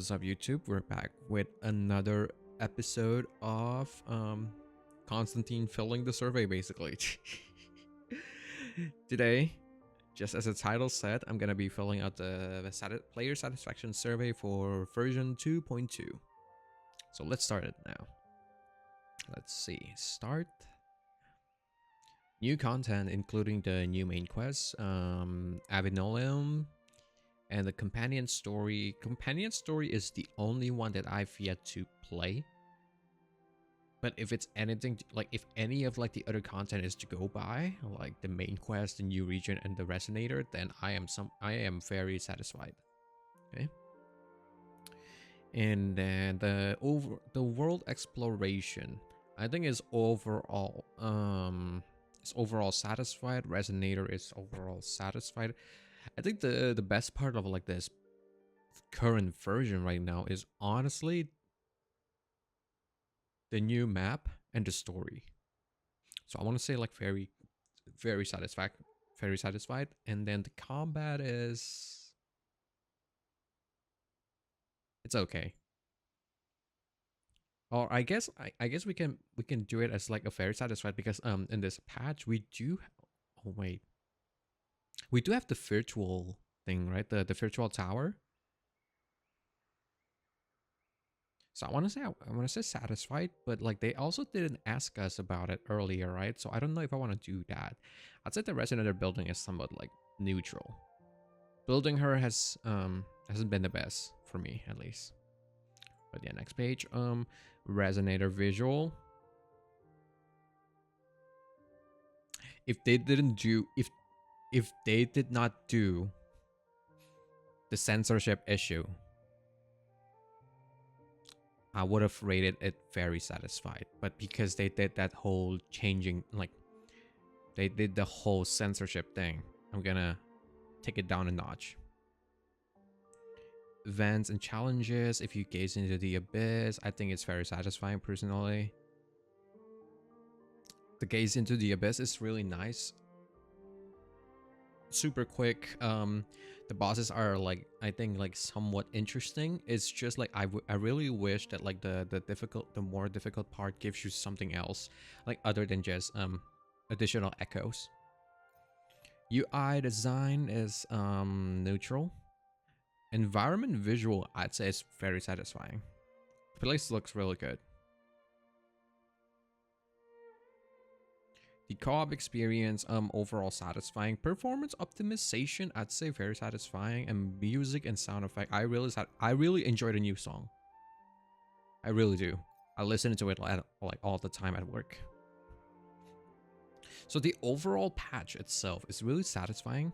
What's up, YouTube? We're back with another episode of Constantine filling the survey, basically. Today, just as the title said, I'm gonna be filling out the player satisfaction survey for version 2.2. So let's start it now. Let's see. Start. New content, including the new main quest, Avinoleum, and the companion story. Companion story is the only one that I've yet to play. But if it's anything, like if any of like the other content is to go by, like the main quest, the new region, and the resonator, then I am very satisfied. Okay. And then the world exploration, I think is overall satisfied. Resonator is overall satisfied. I think the best part of like this current version right now is honestly the new map and the story. So I want to say like very satisfied. And then the combat is, it's okay. Or I guess we can do it as like a very satisfied, because in this patch we do, oh wait, we do have the virtual thing, right? The virtual tower. So I want to say satisfied, but like they also didn't ask us about it earlier, right? So I don't know if I want to do that. I'd say the resonator building is somewhat like neutral. Building her hasn't been the best for me, at least. But yeah, next page. Resonator visual. If they didn't do, if they did not do the censorship issue, I would have rated it very satisfied. But because they did that whole changing, like they did the whole censorship thing, I'm gonna take it down a notch. Events and challenges, if you gaze into the abyss, I think it's very satisfying personally. The gaze into the abyss is really nice. Super quick. The bosses are like, I think like somewhat interesting. It's just like I really wish that like the more difficult part gives you something else, like other than just additional echoes. UI design is neutral. Environment visual, I'd say, is very satisfying. The place looks really good. The co-op experience, overall satisfying. Performance optimization, I'd say very satisfying. And music and sound effect, I really enjoyed a new song. I really do. I listen to it like all the time at work. So the overall patch itself is really satisfying.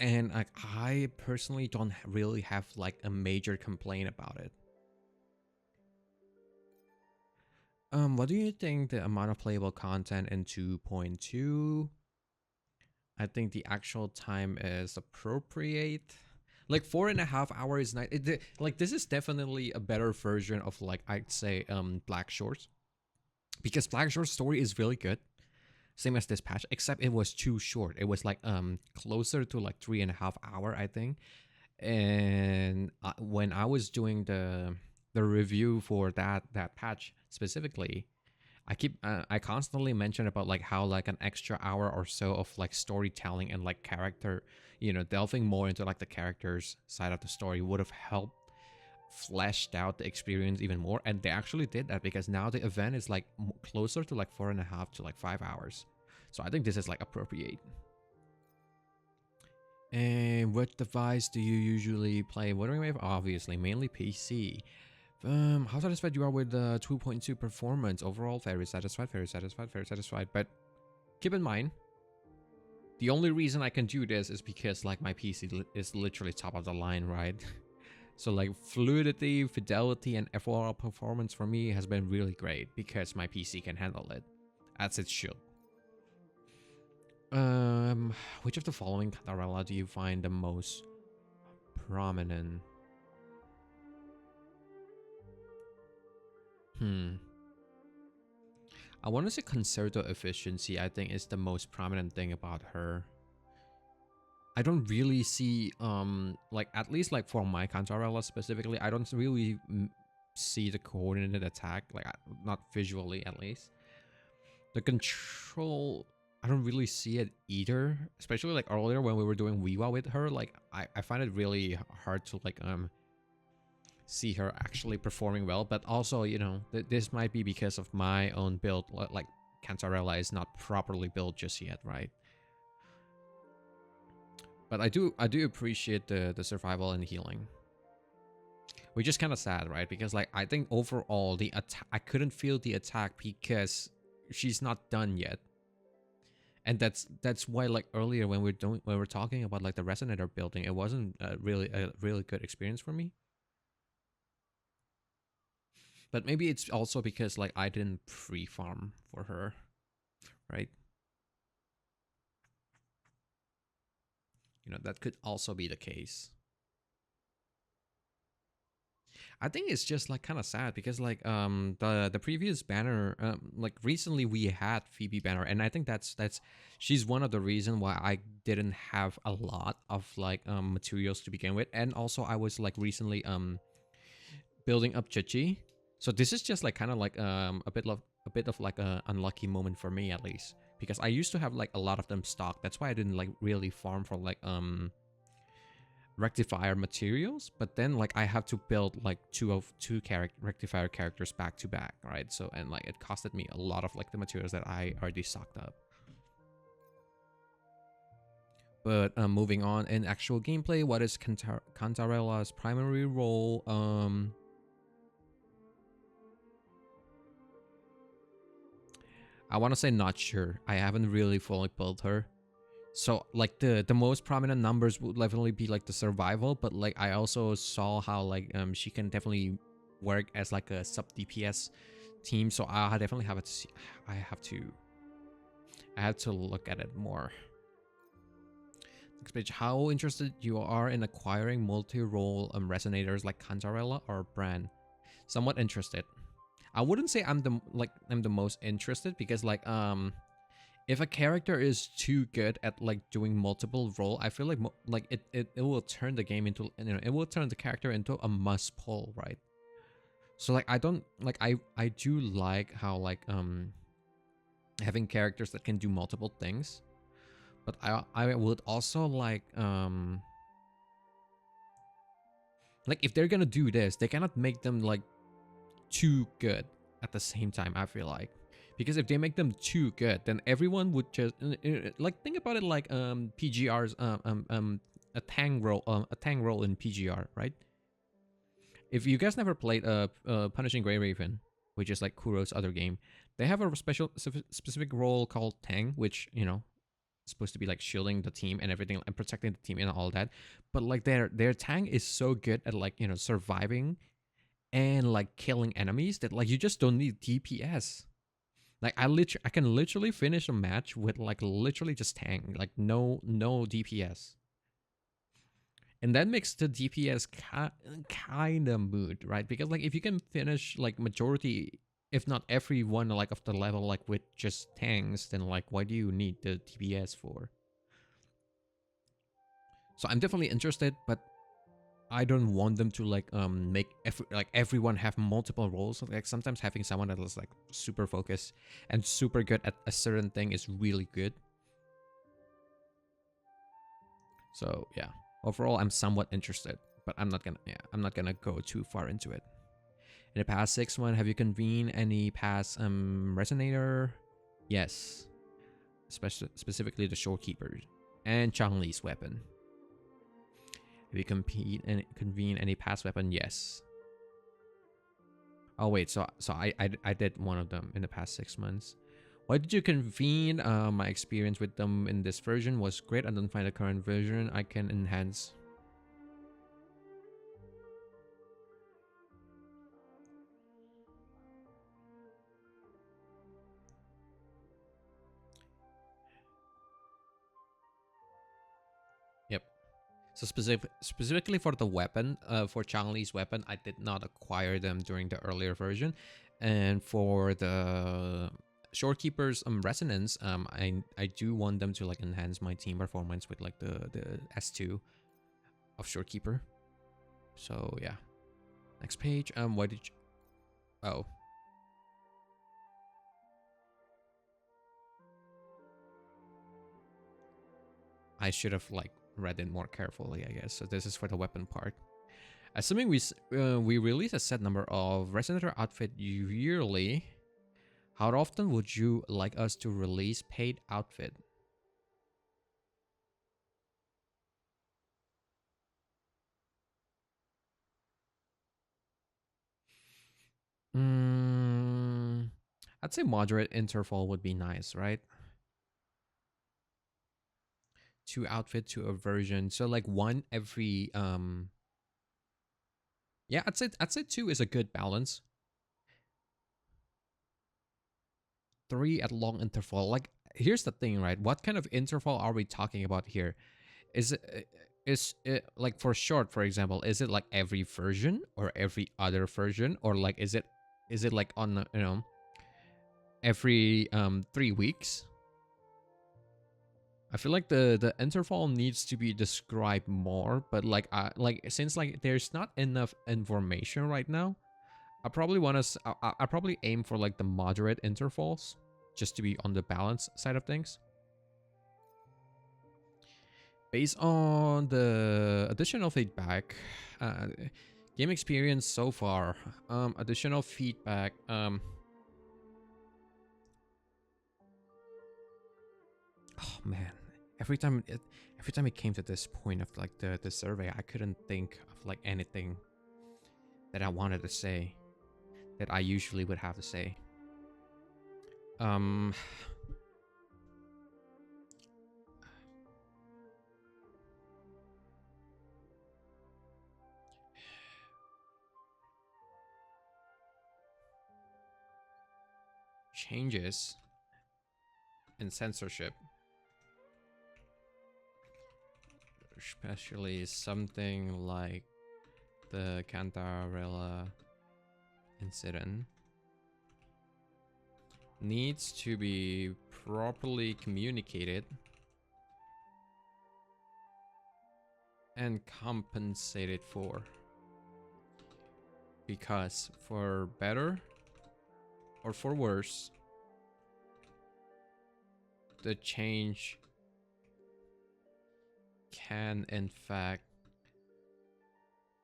And I personally don't really have like a major complaint about it. What do you think the amount of playable content in 2.2? I think the actual time is appropriate. Like 4.5 hours night. Like this is definitely a better version of like, I'd say Black Shores, because Black Shores story is really good, same as this patch, except it was too short. It was like closer to like 3.5 hours, I think. And when I was doing the review for that patch specifically, I constantly mention about like how like an extra hour or so of like storytelling and like character, delving more into like the characters side of the story would have helped fleshed out the experience even more. And they actually did that, because now the event is like closer to like 4.5 to like 5 hours. So I think this is like appropriate. And what device do you usually play Wuthering with? Obviously, mainly PC. How satisfied you are with the 2.2 performance? Overall, very satisfied. But keep in mind, the only reason I can do this is because like my PC is literally top of the line, right? So like fluidity, fidelity, and overall performance for me has been really great because my PC can handle it, as it should. Which of the following Cantarella do you find the most prominent? I want to say concerto efficiency, I think, is the most prominent thing about her. I don't really see like at least like for my Cantarella specifically, I don't really see the coordinated attack, like not visually at least. The control, I don't really see it either, especially like earlier when we were doing Weawa with her. Like I find it really hard to like see her actually performing well. But also, you know, this might be because of my own build. Like Cantarella is not properly built just yet, right? But I do appreciate the survival and healing. Which is kind of sad, right? Because like I think overall the attack, I couldn't feel the attack because she's not done yet. And that's why like earlier when we're talking about like the resonator building, it wasn't really a really good experience for me. But maybe it's also because like I didn't pre-farm for her, right? You know, that could also be the case. I think it's just like kind of sad because like the previous banner like recently we had Phoebe banner, and I think that's she's one of the reason why I didn't have a lot of like materials to begin with. And also I was like recently building up Chichi. So this is just like kind of like a bit of like a unlucky moment for me, at least, because I used to have like a lot of them stocked. That's why I didn't like really farm for like rectifier materials. But then like I have to build like two rectifier characters back to back, right? So, and like it costed me a lot of like the materials that I already stocked up. But moving on, in actual gameplay, what is Cantarella's primary role? I want to say not sure. I haven't really fully built her. So like the most prominent numbers would definitely be like the survival, but like I also saw how like she can definitely work as like a sub DPS team. So I definitely have to see, I have to look at it more. Next page. How interested you are in acquiring multi-role resonators like Cantarella or Bran? Somewhat interested. I wouldn't say I'm the most interested, because like if a character is too good at like doing multiple role, I feel like it will turn the game into, you know, it will turn the character into a must pull, right? So like I don't like I do like how like having characters that can do multiple things, but I would also like if they're gonna do this, they cannot make them like too good at the same time, I feel like. Because if they make them too good, then everyone would just like think about it like PGR's a tank role in PGR, right? If you guys never played Punishing Grey Raven, which is like Kuro's other game, they have a specific role called Tang, which, you know, is supposed to be like shielding the team and everything and protecting the team and all that. But like their Tang is so good at like, you know, surviving and like killing enemies that like you just don't need DPS. Like I can literally finish a match with like literally just Tang, like no DPS. And that makes the DPS kind of mood, right? Because like if you can finish like majority, if not every one like of the level like with just tanks, then like why do you need the DPS for? So I'm definitely interested, but I don't want them to like make everyone have multiple roles. Like sometimes having someone that is like super focused and super good at a certain thing is really good. So yeah, overall I'm somewhat interested, but I'm not gonna go too far into it. In the past 6 months, have you convened any past resonator? Yes, specifically the Shorekeeper and Chang-Li's weapon. Have you convene any past weapon? Yes. Oh wait, so I did one of them in the past 6 months. Why did you convene? My experience with them in this version was great. I don't find the current version I can enhance. Yep. So specifically for the weapon, for Chang-Li's weapon, I did not acquire them during the earlier version, and for the Shorekeeper's resonance. I do want them to like enhance my team performance with like the S2 of Shorekeeper. So yeah. Next page. Why did you... Oh. I should have like read it more carefully, I guess. So this is for the weapon part. Assuming we release a set number of Resonator outfit yearly, how often would you like us to release paid outfit? I'd say moderate interval would be nice, right? 2 outfit to a version. So like one every yeah, I'd say 2 is a good balance. 3 at long interval. Like here's the thing, right? What kind of interval are we talking about here? Is it like for short, for example, is it like every version or every other version, or like is it like on, you know, every 3 weeks? I feel like the interval needs to be described more, but like since like there's not enough information right now, I probably want to I probably aim for like the moderate intervals just to be on the balance side of things. Based on the additional feedback, game experience so far, additional feedback, oh man, every time it came to this point of like the survey, I couldn't think of like anything that I wanted to say that I usually would have to say. Changes in censorship, especially something like the Cantarella incident, needs to be properly communicated and compensated for, because for better or for worse, the change can in fact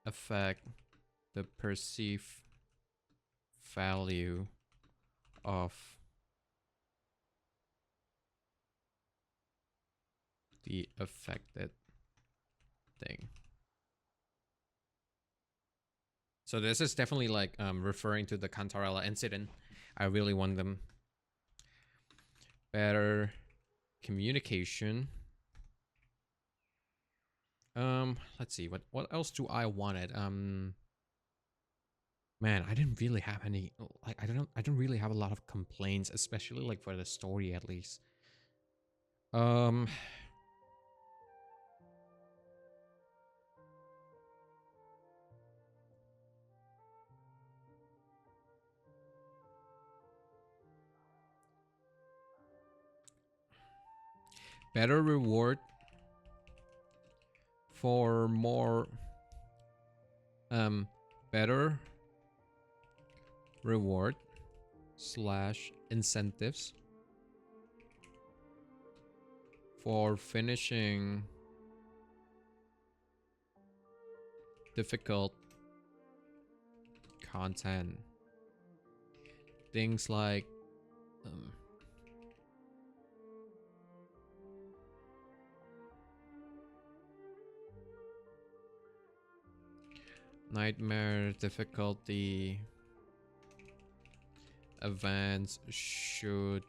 affect the perceived value of the affected thing. So this is definitely like referring to the Cantarella incident. I really want them better communication. Let's see, what else do I wanted? Man, I didn't really have any, like I don't really have a lot of complaints, especially like for the story at least. Better reward for more better reward slash incentives for finishing difficult content. Things like nightmare difficulty events should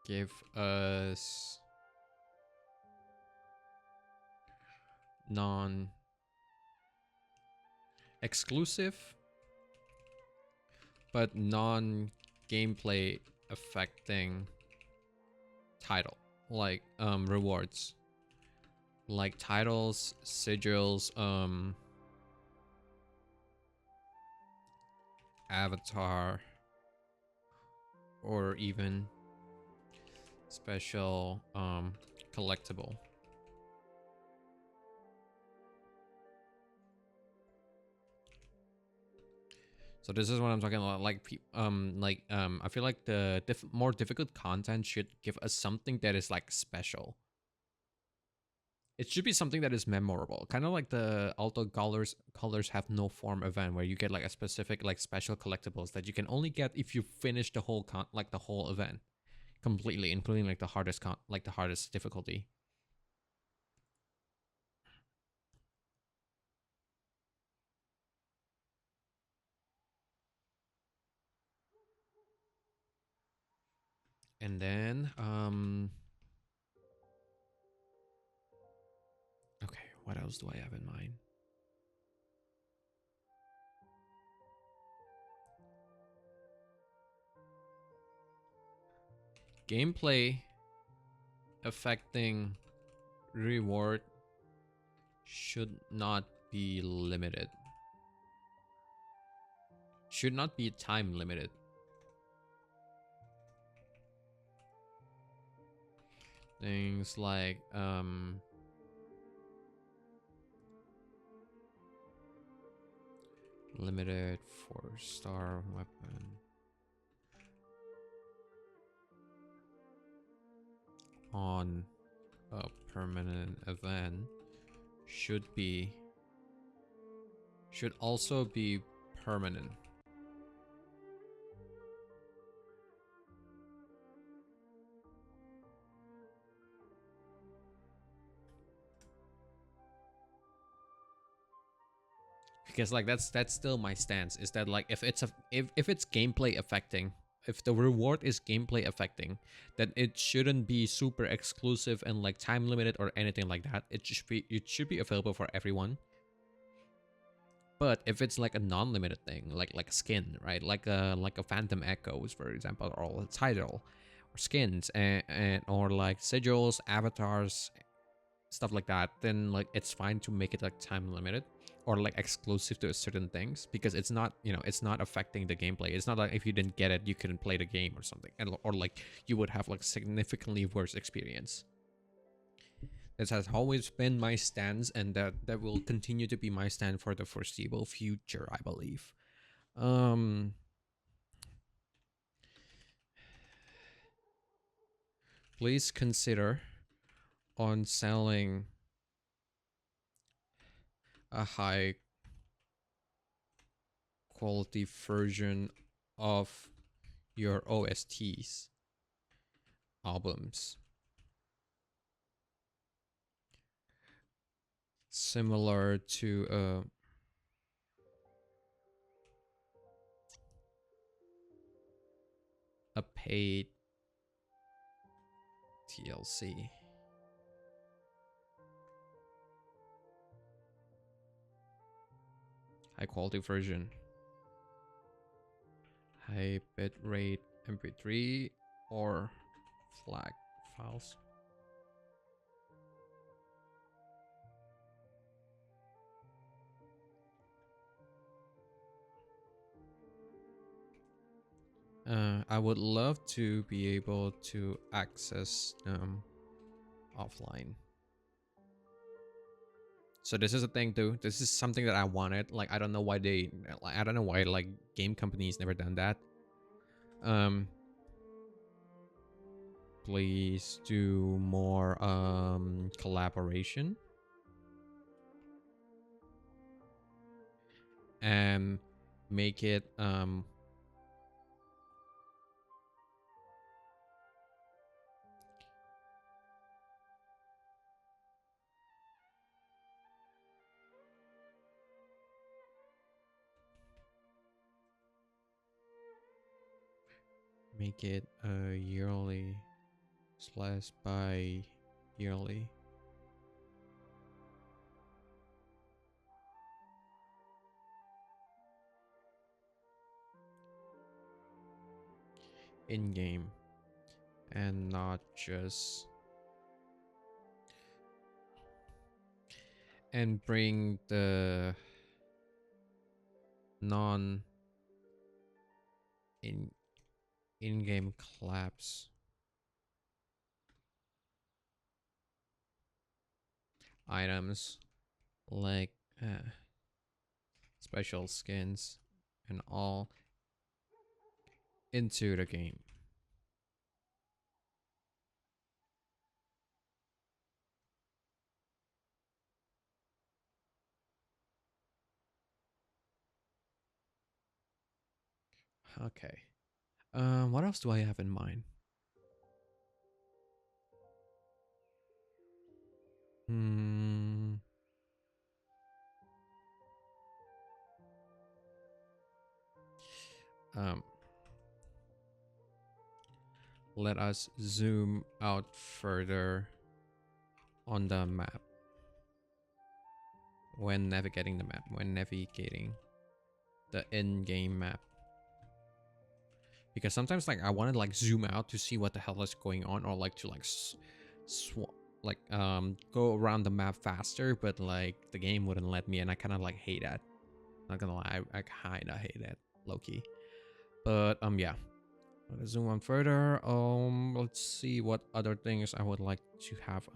give us non-exclusive but non-gameplay affecting title, like rewards, like titles, sigils, avatar, or even special collectible. So this is what I'm talking about. I feel like the more difficult content should give us something that is like special. It should be something that is memorable, kind of like the Alto colors have no form event where you get like a specific like special collectibles that you can only get if you finish the whole the whole event completely, including like the hardest difficulty. And then okay, what else do I have in mind? Gameplay affecting reward should not be limited. Should not be time limited. Things like limited 4-star weapon on a permanent event should also be permanent. Because like that's still my stance, is that like if it's gameplay affecting, if the reward is gameplay affecting, then it shouldn't be super exclusive and like time limited or anything like that. It should be available for everyone. But if it's like a non-limited thing, like a skin, right? Like a Phantom Echoes, for example, or a title, or skins, and or like sigils, avatars, stuff like that, then like it's fine to make it like time limited or like exclusive to certain things, because it's not, it's not affecting the gameplay. It's not like if you didn't get it, you couldn't play the game or something, or like you would have like significantly worse experience. This has always been my stance, and that will continue to be my stand for the foreseeable future, I believe. Um, please consider on selling a high quality version of your OSTs albums, similar to a paid TLC. High quality version, high bitrate MP3 or FLAC files. I would love to be able to access them offline. So this is a thing too. This is something that I wanted. Like I don't know why like game companies never done that. Please do more collaboration and make it make it yearly / by yearly. In game, and not just, and bring the non in in-game collabs items like special skins and all into the game. Okay. What else do I have in mind? Hmm. Um. Let us zoom out further on the map when navigating the map, when navigating the in-game map. Because sometimes like I want to like zoom out to see what the hell is going on, or like to like go around the map faster, but like the game wouldn't let me, and I kind of like hate that. Not gonna lie, I kind of hate that, low key. But yeah, let's zoom on further. Let's see what other things I would like to have.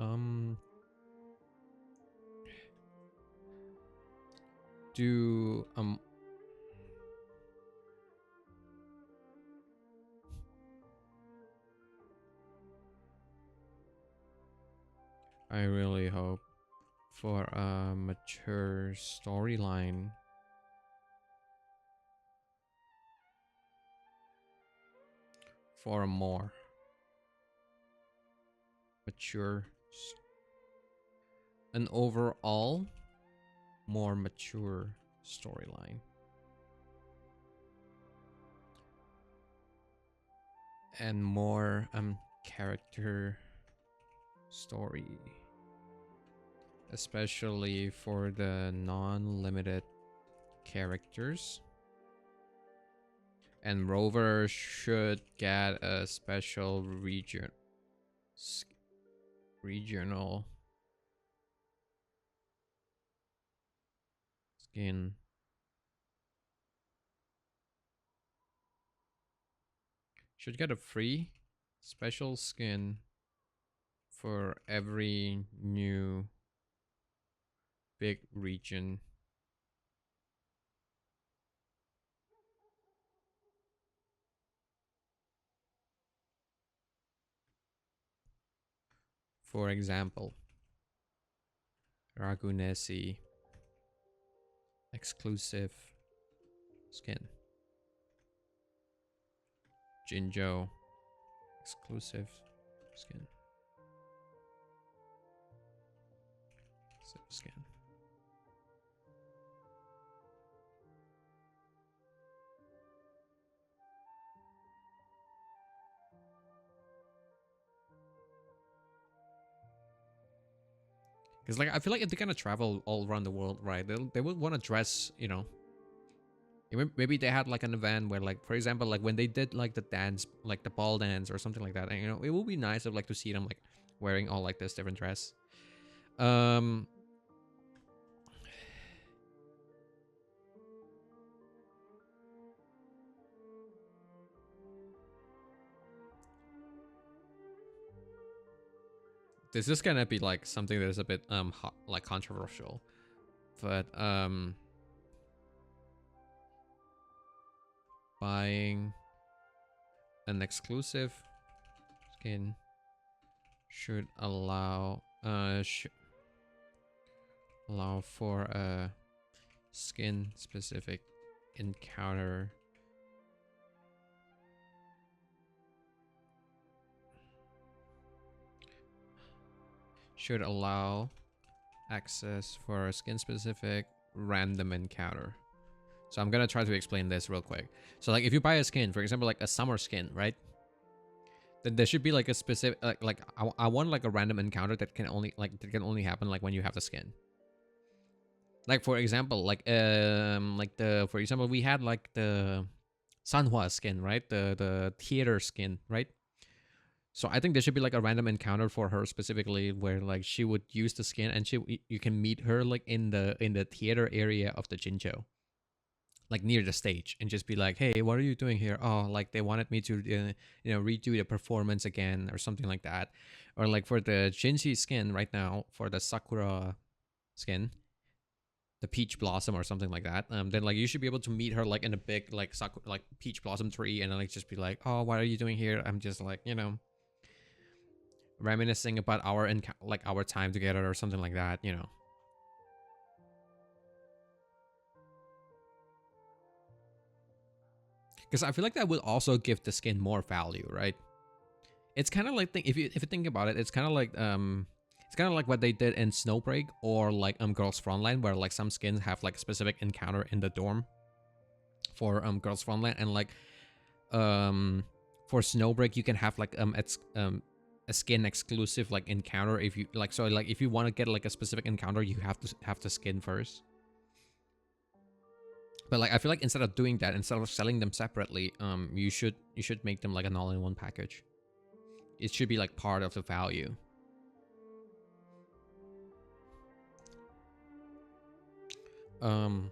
Do I really hope for a mature storyline. For a more mature, an overall more mature storyline. And more character story. Especially for the non-limited characters. And Rover should get a special regional skin. Should get a free special skin for every new big region. For example, Ragunesi exclusive skin. Jinjo exclusive skin. Skin. Because like I feel like if they're gonna travel all around the world, right? They would want to dress, you know. Maybe they had like an event where, like, for example, like when they did like the dance, like the ball dance or something like that, and you know, it would be nice of like to see them like wearing all like this different dress. Um, this is gonna be like something that is a bit hot, like controversial, but buying an exclusive skin should allow allow for a skin specific encounter should allow access for a skin specific random encounter. So I'm gonna try to explain this real quick. So like if you buy a skin, for example, like a summer skin, right? Then there should be like a specific I want like a random encounter that can only happen like when you have the skin. Like for example, like the for example we had like the Sanhua skin, right? The theater skin, right? So I think there should be like a random encounter for her specifically where like she would use the skin and you can meet her like in the theater area of the Jinjo. Like near the stage and just be like, hey, what are you doing here? Oh, like they wanted me to redo the performance again or something like that. Or like for the Jinji skin right now for the Sakura skin, the peach blossom or something like that, then like you should be able to meet her like in a big like like peach blossom tree, and then like just be like, oh, what are you doing here? I'm just like, reminiscing about our like our time together or something like that. Because I feel like that would also give the skin more value, right? It's kind of like if you think about it, it's kind of like what they did in Snowbreak or like Girls Frontline, where like some skins have like a specific encounter in the dorm for Girls Frontline, and like um for Snowbreak you can have like it's a skin exclusive like encounter if you like, so like if you want to get like a specific encounter you have to skin first. But like I feel like instead of doing that, instead of selling them separately, you should make them like an all-in-one package. It should be like part of the value. um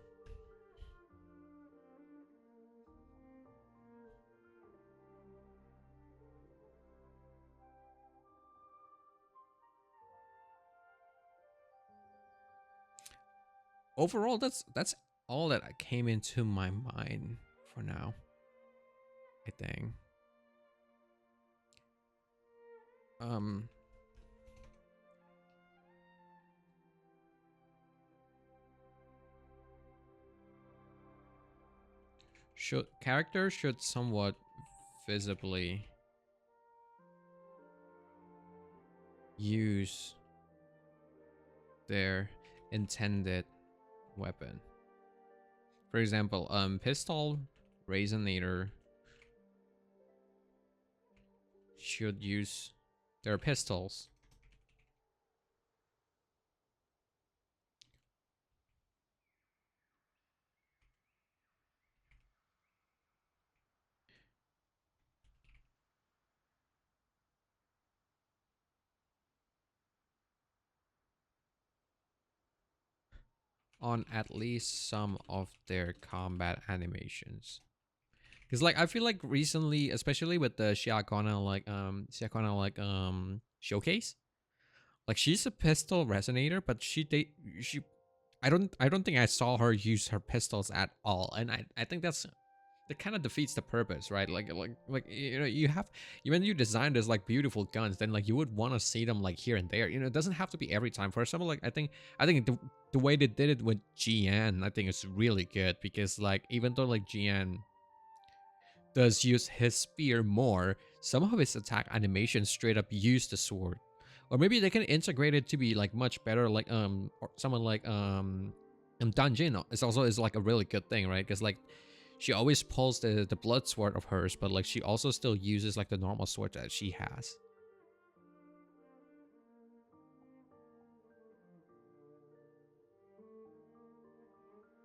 Overall, that's all that came into my mind for now, I think. um should characters should somewhat visibly use their intended weapon. For example, pistol resonator should use their pistols on at least some of their combat animations. Because like I feel like recently, especially with the Shiakana showcase, like she's a pistol resonator, but she I don't think I saw her use her pistols at all, and I think that kind of defeats the purpose, right? Like you have, when you design this like beautiful guns, then like you would want to see them like here and there. It doesn't have to be every time. For example, like I think the way they did it with GN, I think it's really good, because like even though like GN does use his spear more, some of his attack animations straight up use the sword. Or maybe they can integrate it to be like much better, like or someone like Danjin is like a really good thing, right? Because like she always pulls the blood sword of hers, but like she also still uses like the normal sword that she has.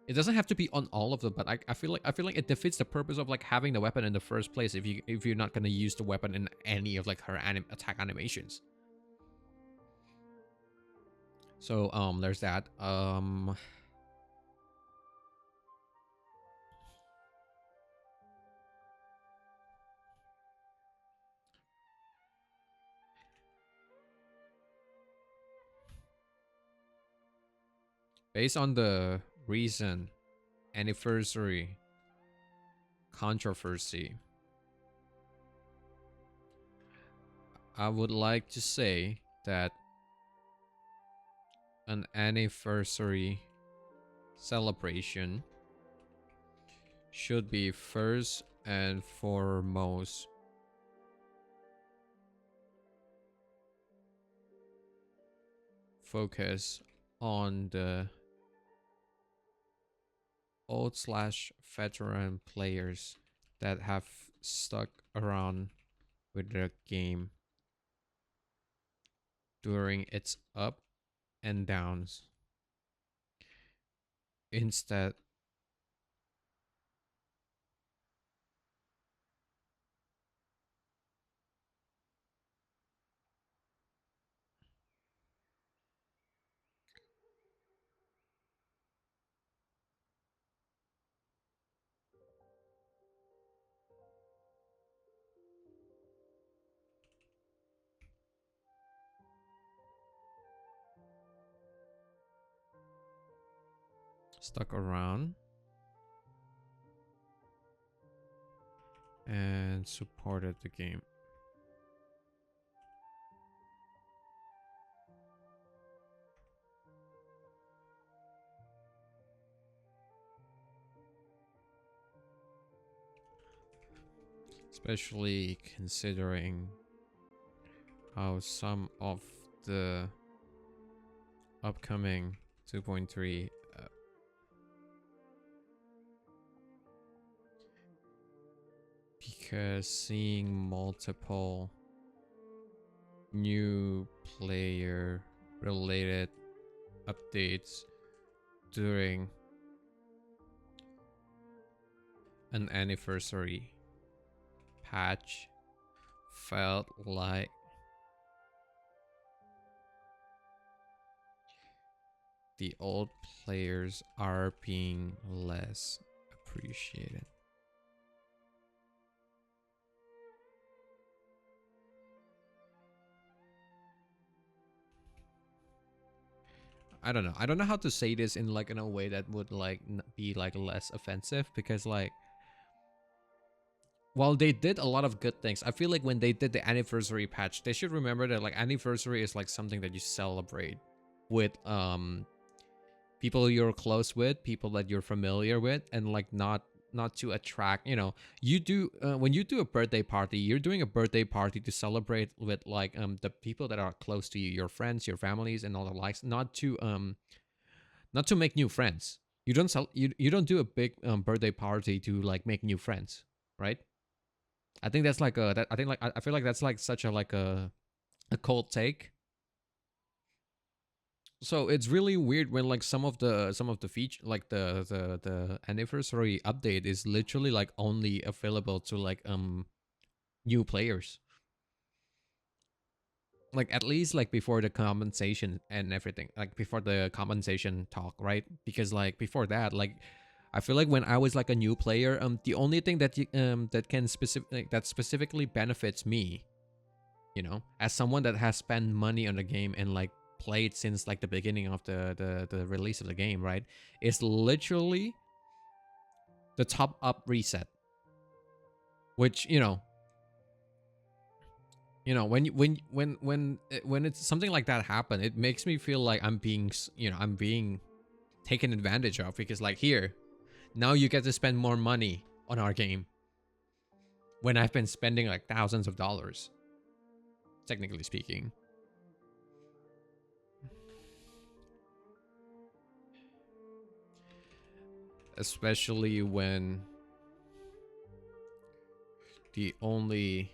It doesn't have to be on all of them, but I feel like it defeats the purpose of like having the weapon in the first place if you're not gonna use the weapon in any of like her attack animations. So there's that. Based on the recent anniversary controversy, I would like to say that an anniversary celebration should be first and foremost focus on the old slash veteran players that have stuck around with the game during its up and downs, instead stuck around and supported the game. Especially considering how some of the upcoming 2.3 because seeing multiple new player related updates during an anniversary patch felt like the old players are being less appreciated. I don't know. I don't know how to say this in like in a way that would like be like less offensive, because like while they did a lot of good things, I feel like when they did the anniversary patch, they should remember that like anniversary is like something that you celebrate with people you're close with, people that you're familiar with, and like not to attract, you know, you do when you do a birthday party, you're doing a birthday party to celebrate with like the people that are close to you, your friends, your families, and all the likes, not to make new friends. You don't do a big birthday party to like make new friends, right? I think that's like a that I think like I feel like that's like such a like a cold take. So it's really weird when like some of the feature, like the anniversary update is literally like only available to like new players, like at least like before the compensation and everything, like before the compensation talk, right? Because like before that, like I feel like when I was like a new player, the only thing that that can that specifically benefits me, you know, as someone that has spent money on the game and like played since like the beginning of the release of the game, right, is literally the top up reset, which when it's something like that happen, it makes me feel like I'm being I'm being taken advantage of, because like here now you get to spend more money on our game when I've been spending like thousands of dollars, technically speaking. Especially when the only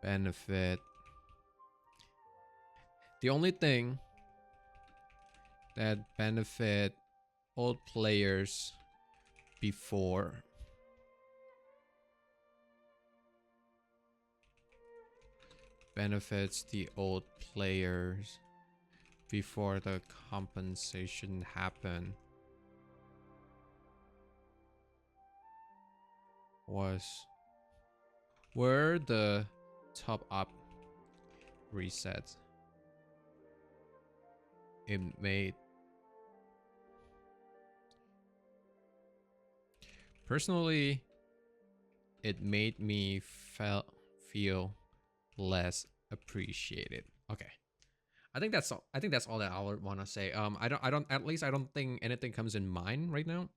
benefit, the only thing that benefit old players before benefits the old players before the compensation happen was were the top up resets. It made personally, it made me feel less appreciated. Okay. I think that's all. I think that's all that I would want to say. I don't at least I don't think anything comes in mind right now.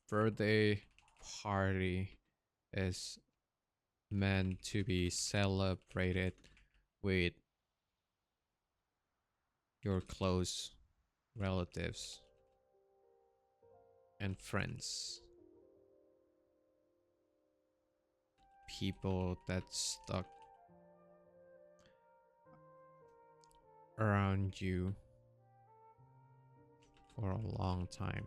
Birthday party is meant to be celebrated with your close relatives and friends. People that stuck around you for a long time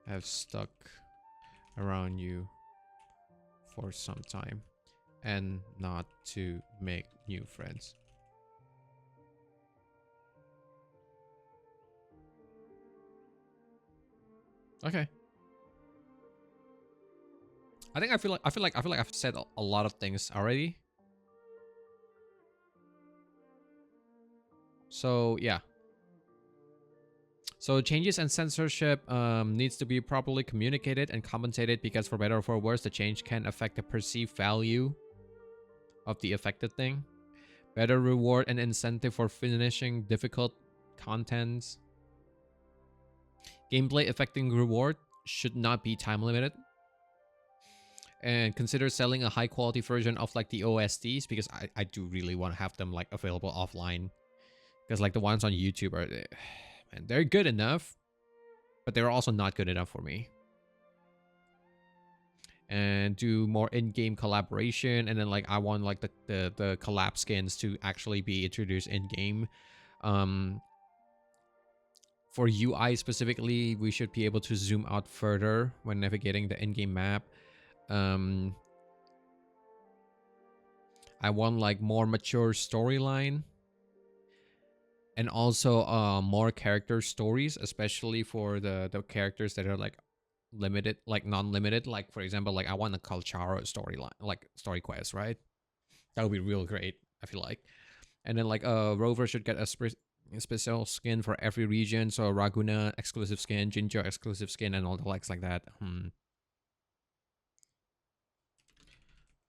have stuck around you for some time, and not to make new friends. Okay. I feel like I've said a lot of things already. So yeah. So changes and censorship needs to be properly communicated and compensated, because for better or for worse, the change can affect the perceived value of the affected thing. Better reward and incentive for finishing difficult contents. Gameplay affecting reward should not be time limited. And consider selling a high quality version of like the OSTs, because I do really want to have them like available offline. Because like the ones on YouTube are, man, they're good enough, but they're also not good enough for me. And do more in-game collaboration, and then like I want like the collab skins to actually be introduced in-game. For UI specifically, we should be able to zoom out further when navigating the in-game map. I want like more mature storyline, and also more character stories, especially for the characters that are like limited, like non-limited. Like for example, like I want a Kalcharo storyline, like story quest, right? That would be real great, I feel like. And then like Rover should get a special skin for every region. So Raguna exclusive skin, Jinjo exclusive skin, and all the likes like that.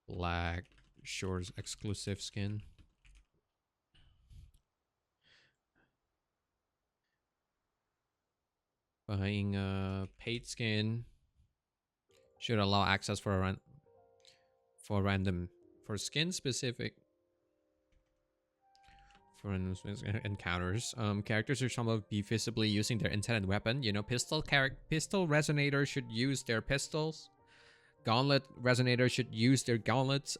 Black Shore's exclusive skin. Buying a paid skin should allow access for random for skin specific for encounters. Characters should somehow be visibly using their intended weapon. You know, pistol resonator should use their pistols. Gauntlet resonator should use their gauntlets.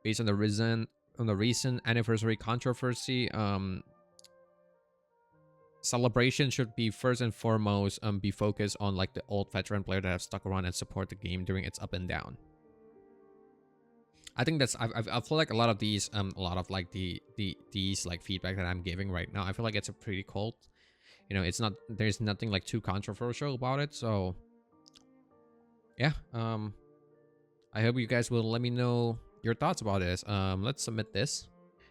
Based on the recent anniversary controversy, celebration should be first and foremost be focused on like the old veteran player that have stuck around and support the game during its up and down. I think that's I feel like a lot of these a lot of like these like feedback that I'm giving right now, I feel like it's a pretty cold. You know, it's not, there's nothing like too controversial about it. So yeah, I hope you guys will let me know your thoughts about this. Let's submit this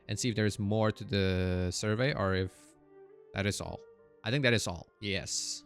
and see if there's more to the survey, or if that is all. I think that is all. Yes.